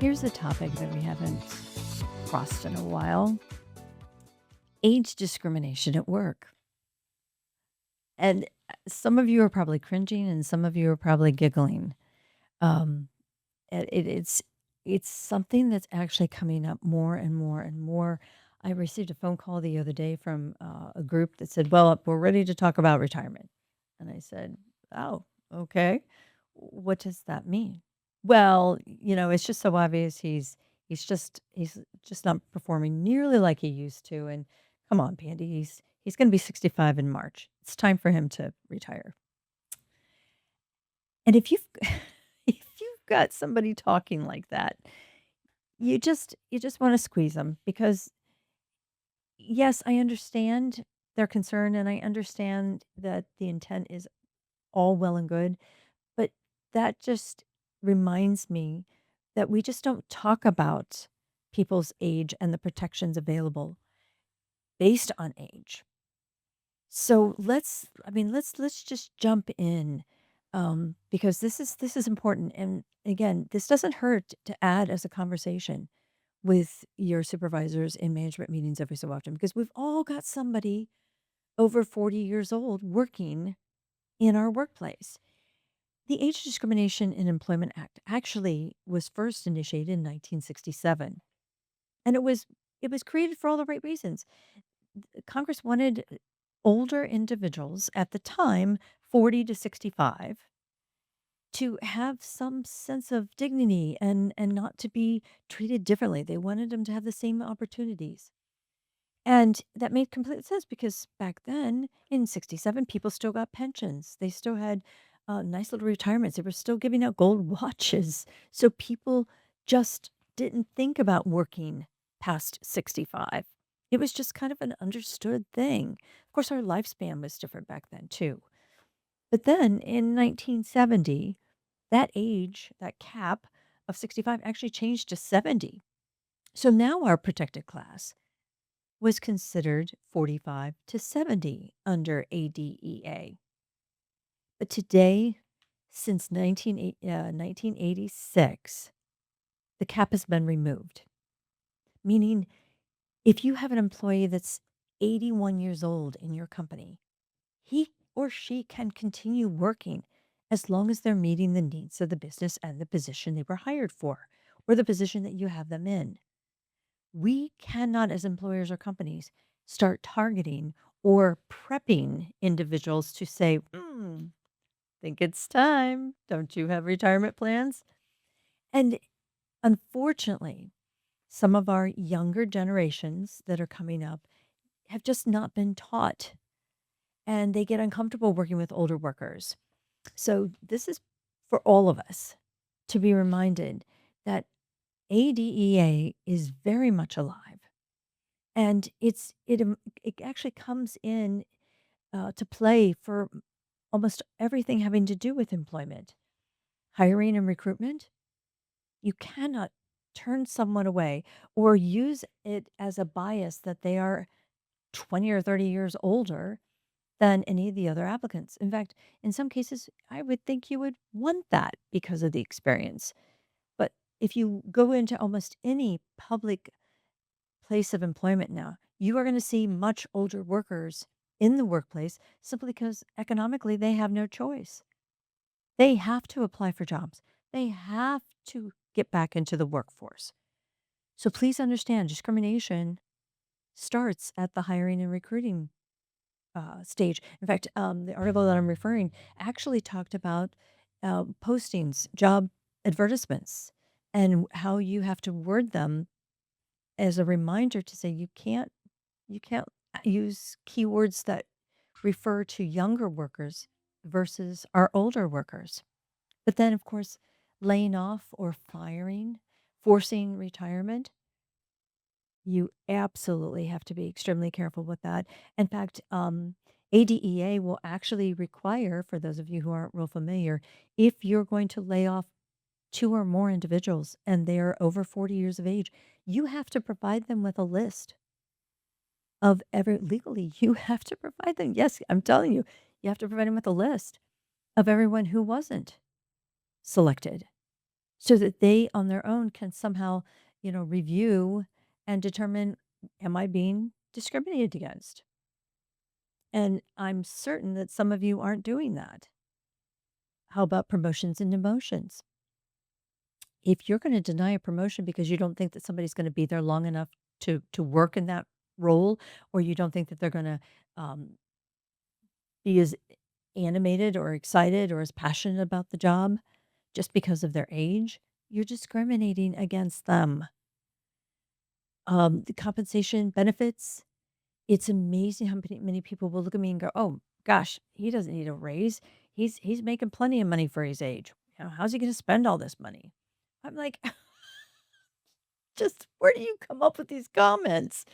Here's a topic that we haven't crossed in a while: age discrimination at work. And some of you are probably cringing and some of you are probably giggling. Um, it's something that's actually coming up more and more and more. I received a phone call the other day from a group that said, "Well, we're ready to talk about retirement." And I said, "Oh, okay. What does that mean?" Well, it's just so obvious he's just not performing nearly like he used to. And come on, Pandy, he's going to be 65 in March. It's time for him to retire. And if you've if you've got somebody talking like that, you just want to squeeze them, because yes, I understand their concern and I understand that the intent is all well and good, but that just reminds me that we just don't talk about people's age and the protections available based on age. So let's just jump in, because this is important. And again, this doesn't hurt to add as a conversation with your supervisors in management meetings every so often, because we've all got somebody over 40 years old working in our workplace. The Age Discrimination in Employment Act actually was first initiated in 1967, and it was created for all the right reasons. Congress wanted older individuals at the time, 40 to 65, to have some sense of dignity and not to be treated differently. They wanted them to have the same opportunities. And that made complete sense, because back then in 67, people still got pensions. They still had nice little retirements. They were still giving out gold watches. So people just didn't think about working past 65. It was just kind of an understood thing. Of course, our lifespan was different back then, too. But then in 1970, that age, that cap of 65 actually changed to 70. So now our protected class was considered 45 to 70 under ADEA. But today, since 1986, the cap has been removed, meaning if you have an employee that's 81 years old in your company, he or she can continue working as long as they're meeting the needs of the business and the position they were hired for, or the position that you have them in. We cannot, as employers or companies, start targeting or prepping individuals to say, think it's time. Don't you have retirement plans? And unfortunately, some of our younger generations that are coming up have just not been taught, and they get uncomfortable working with older workers. So, this is for all of us to be reminded that ADEA is very much alive. And it actually comes in to play for almost everything having to do with employment, hiring and recruitment. You cannot turn someone away or use it as a bias that they are 20 or 30 years older than any of the other applicants. In fact, in some cases, I would think you would want that because of the experience. But if you go into almost any public place of employment now, you are going to see much older workers in the workplace, simply because economically they have no choice. They have to apply for jobs, they have to get back into the workforce. So please understand, discrimination starts at the hiring and recruiting stage. In fact, the article that I'm referring actually talked about postings, job advertisements, and how you have to word them as a reminder to say you can't use keywords that refer to younger workers versus our older workers. But then, of course, laying off or firing, forcing retirement, you absolutely have to be extremely careful with that. In fact, ADEA will actually require, for those of you who aren't real familiar, if you're going to lay off two or more individuals and they're over 40 years of age, you have to provide them with a list of legally, you have to provide them. Yes, I'm telling you, you have to provide them with a list of everyone who wasn't selected. so that they on their own can somehow, review and determine, am I being discriminated against? And I'm certain that some of you aren't doing that. How about promotions and demotions? If you're going to deny a promotion because you don't think that somebody's going to be there long enough to work in that role, or you don't think that they're going to um, be as animated or excited or as passionate about the job just because of their age, you're discriminating against them. The compensation benefits, it's amazing how many people will look at me and go, "Oh gosh, he doesn't need a raise. He's making plenty of money for his age. How's he going to spend all this money?" I'm like, just where do you come up with these comments?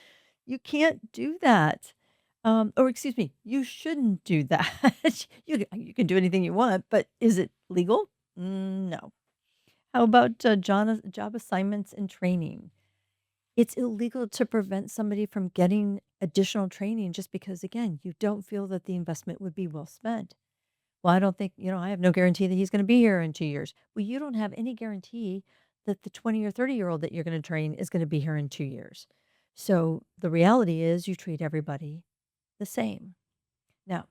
You can't do that. Or excuse me, you shouldn't do that. You can do anything you want, but is it legal? No. How about job assignments and training? It's illegal to prevent somebody from getting additional training just because, again, you don't feel that the investment would be well spent. Well, I don't think, I have no guarantee that he's going to be here in 2 years. Well, you don't have any guarantee that the 20 or 30-year-old that you're going to train is going to be here in 2 years. So the reality is you treat everybody the same. Now,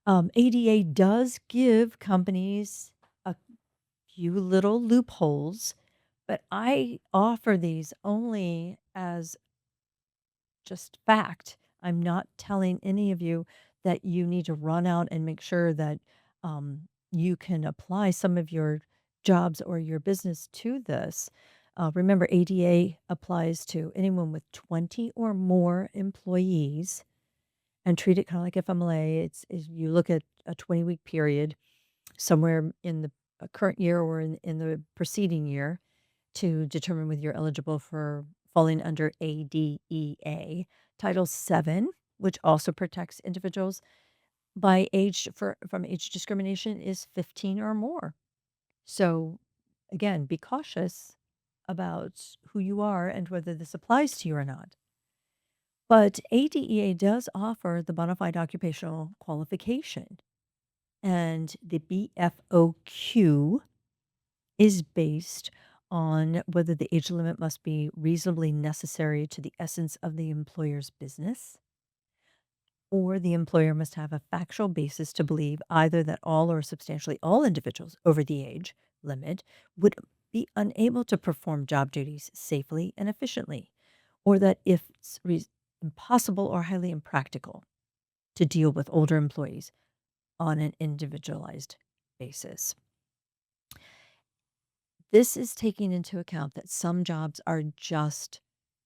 ADA does give companies a few little loopholes, but I offer these only as just fact. I'm not telling any of you that you need to run out and make sure that you can apply some of your jobs or your business to this. Remember, ADA applies to anyone with 20 or more employees and treat it kind of like FMLA. It's you look at a 20-week period somewhere in the current year or in the preceding year to determine whether you're eligible for falling under ADEA. Title VII, which also protects individuals by age from age discrimination, is 15 or more. So again, be cautious about who you are and whether this applies to you or not. But ADEA does offer the bona fide occupational qualification, and the BFOQ is based on whether the age limit must be reasonably necessary to the essence of the employer's business, or the employer must have a factual basis to believe either that all or substantially all individuals over the age limit would be unable to perform job duties safely and efficiently, or that if it's impossible or highly impractical to deal with older employees on an individualized basis. This is taking into account that some jobs are just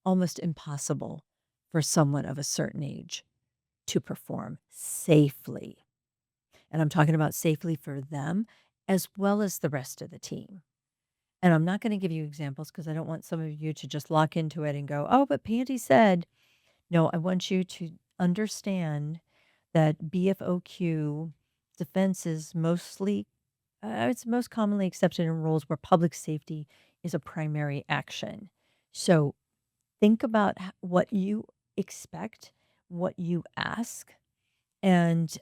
almost impossible for someone of a certain age to perform safely. And I'm talking about safely for them as well as the rest of the team. And I'm not going to give you examples because I don't want some of you to just lock into it and go, "Oh, but Panty said." No, I want you to understand that BFOQ defense is mostly it's most commonly accepted in roles where public safety is a primary action. So think about what you expect, what you ask, and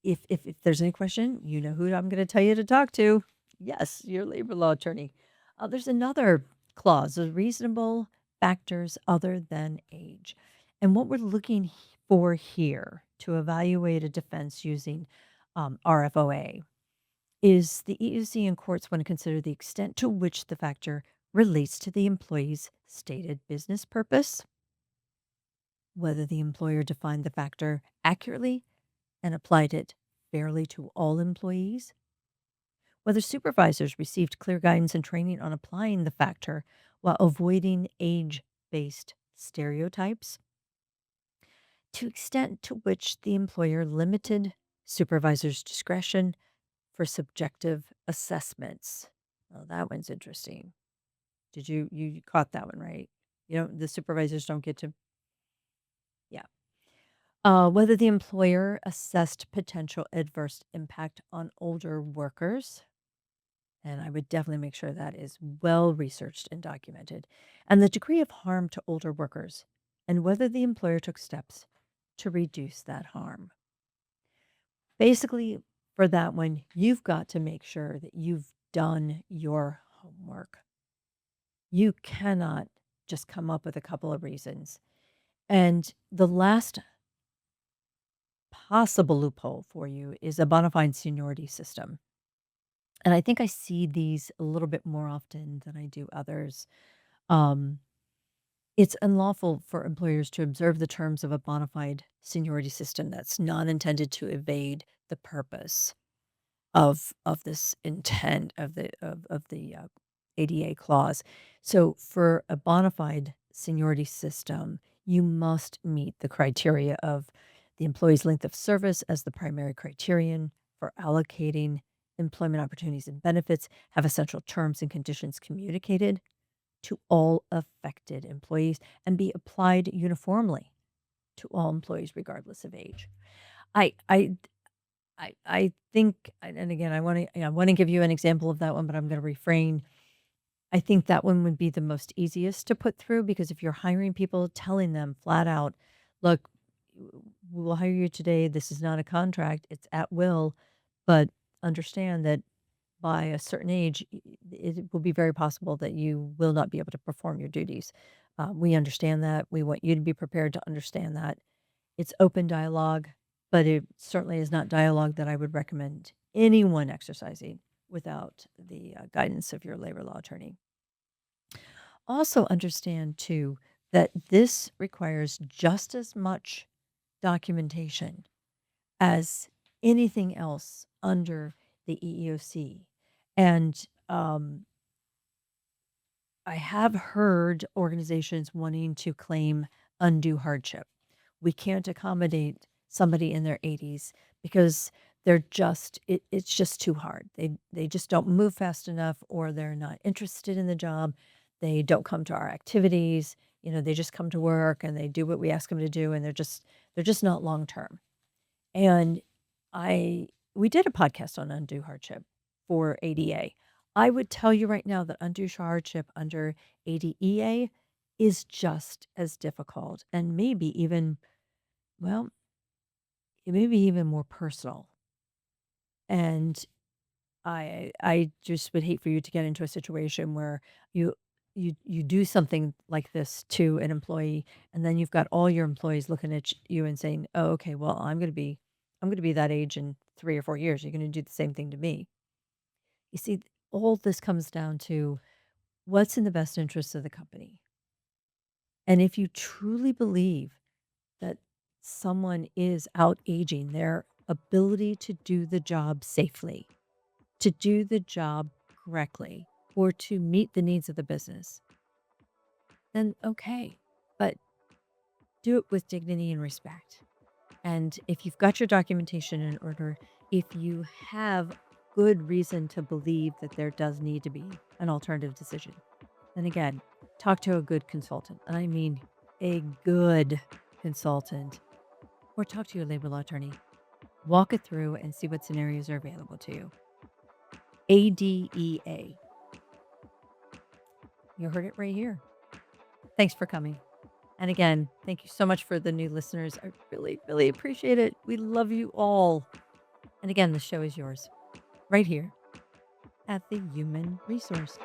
if there's any question, you know who I'm going to tell you to talk to. Yes, your labor law attorney. There's another clause, the reasonable factors other than age. And what we're looking for here to evaluate a defense using RFOA is the EEOC and courts want to consider the extent to which the factor relates to the employee's stated business purpose, whether the employer defined the factor accurately and applied it fairly to all employees, whether supervisors received clear guidance and training on applying the factor while avoiding age based stereotypes, to extent to which the employer limited supervisors' discretion for subjective assessments. Oh, that one's interesting. Did you caught that one, right? The supervisors don't get to, yeah. Whether the employer assessed potential adverse impact on older workers, and I would definitely make sure that is well researched and documented, and the degree of harm to older workers, and whether the employer took steps to reduce that harm. Basically, for that one, you've got to make sure that you've done your homework. You cannot just come up with a couple of reasons. And the last possible loophole for you is a bona fide seniority system. And I think I see these a little bit more often than I do others. Um, it's unlawful for employers to observe the terms of a bona fide seniority system that's not intended to evade the purpose of this intent of the ADA clause. So for a bona fide seniority system, you must meet the criteria of the employee's length of service as the primary criterion for allocating employment opportunities and benefits, have essential terms and conditions communicated to all affected employees, and be applied uniformly to all employees regardless of age. I I I think, and again, I wanna give you an example of that one, but I'm gonna refrain. I think that one would be the most easiest to put through because if you're hiring people, telling them flat out, "Look, we will hire you today. This is not a contract. It's at will, but understand that by a certain age, it will be very possible that you will not be able to perform your duties. We understand that. We want you to be prepared to understand that. It's open dialogue, but it certainly is not dialogue that I would recommend anyone exercising without the guidance of your labor law attorney. Also, understand too that this requires just as much documentation as anything else under the EEOC. And I have heard organizations wanting to claim undue hardship. We can't accommodate somebody in their 80s because it's just too hard. They just don't move fast enough or they're not interested in the job. They don't come to our activities. They just come to work and they do what we ask them to do and they're just not long term. And I we did a podcast on undue hardship for ADA. I would tell you right now that undue hardship under ADEA is just as difficult and maybe even, well, it may be even more personal. And I just would hate for you to get into a situation where you you do something like this to an employee, and then you've got all your employees looking at you and saying, "Oh, okay, well, I'm going to be that age in 3 or 4 years. You're going to do the same thing to me." You see, all this comes down to what's in the best interest of the company. And if you truly believe that someone is out aging their ability to do the job safely, to do the job correctly, or to meet the needs of the business, then okay. But do it with dignity and respect. And if you've got your documentation in order, if you have good reason to believe that there does need to be an alternative decision, then again, talk to a good consultant. And I mean a good consultant, or talk to your labor law attorney. Walk it through and see what scenarios are available to you. ADEA. You heard it right here. Thanks for coming. And again, thank you so much for the new listeners. I really, really appreciate it. We love you all. And again, the show is yours right here at the Human Resource.